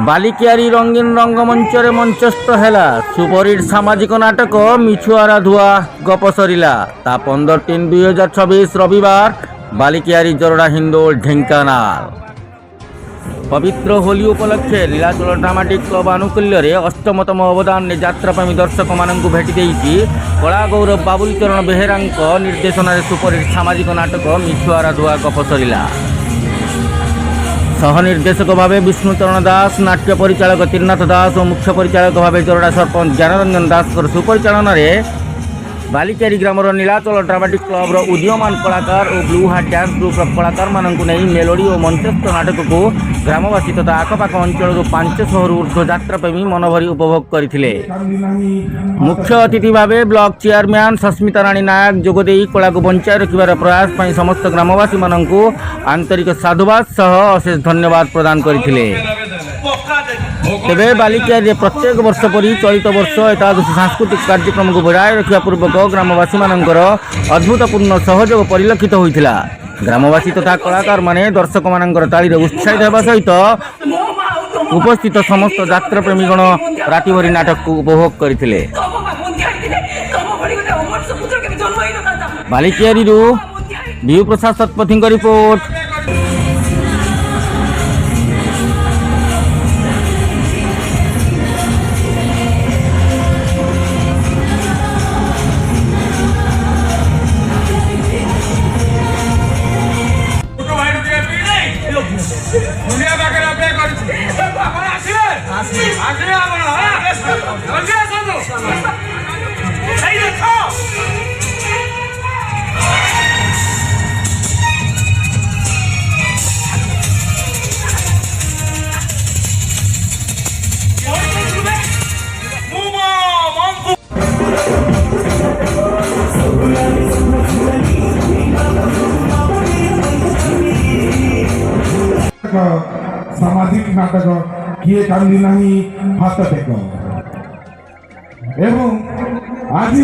ବାଲିକିଆରୀ ରଙ୍ଗୀନ ରଙ୍ଗମଞ୍ଚରେ ମଞ୍ଚସ୍ଥ ହେଲା ସୁପରହିଟ୍ ସାମାଜିକ ନାଟକ ମିଛୁଆରା ଧୁଆ ଗପ ସରିଲା। ତା 15/3/2026 ରବିବାର ବାଲିକିଆରୀ ଜରଡ଼ା ହିନ୍ଦୋଳ ଢେଙ୍କାନାଳ। ପବିତ୍ର ହୋଲି ଉପଲକ୍ଷେ ନୀଳାଚଳ ଡ୍ରାମାଟିକ୍ କ୍ଲବ ଆନୁକୂଲ୍ୟରେ ଅଷ୍ଟମତମ ଅବଦାନରେ ଯାତ୍ରାପ୍ରେମୀ ଦର୍ଶକମାନଙ୍କୁ ଭେଟି ଦେଇଛି କଳାଗୌରବ ବାବୁଲି ଚରଣ ବେହେରାଙ୍କ ନିର୍ଦ୍ଦେଶନାରେ ସୁପରହିଟ୍ ସାମାଜିକ ନାଟକ ମିଛୁଆରା ଧୁଆ ଗପ ସରିଲା। सह निर्देशक भाव विष्णुचरण दास, नाट्य परिचालक त्रिनाथ दास और मुख्य परिचालक भाव जरड़ा सरपंच ज्ञानरंजन दास सुपरिचालन में बालिकियारी ग्रामर नीलाचल ड्रामाटिक क्लब उदीयमान कलाकार और ब्लू हार्ट डांस ग्रुप कलाकार मानू नहीं मेलोडी और मंचस्थ नाटक को ग्रामवासी तथा आखपाख अंचल 500 ऊर्ध्व यात्राप्रेमी मनभरी उपभोग करते। मुख्य अतिथि भाव ब्लॉक चेयरमैन सस्मिता राणी नायक जोगदे कला को बंचाई रखार प्रयास पर समस्त ग्रामवासी मानू आंतरिक साधुवाद सह अशेष धन्यवाद प्रदान करते। तेबे बालिकियारी प्रत्येक वर्ष परी चलित वर्ष एकादशी सांस्कृतिक कार्यक्रम को बजाय रखा पूर्वक ग्रामवासी मानकर अद्भुतपूर्ण सहयोग परिलक्षित होता। ग्रामवासी तथा कलाकार माने दर्शक मानकर ताली उत्साहित होगा सहित उपस्थित समस्त यात्राप्रेमीगण रातिभरी नाटक को उपभोग करते। बालिकियारी बिहू प्रसाद शतपथी रिपोर्ट। सामाजिक नाटक किए कांदी नहीं हाथ टेक एवं आज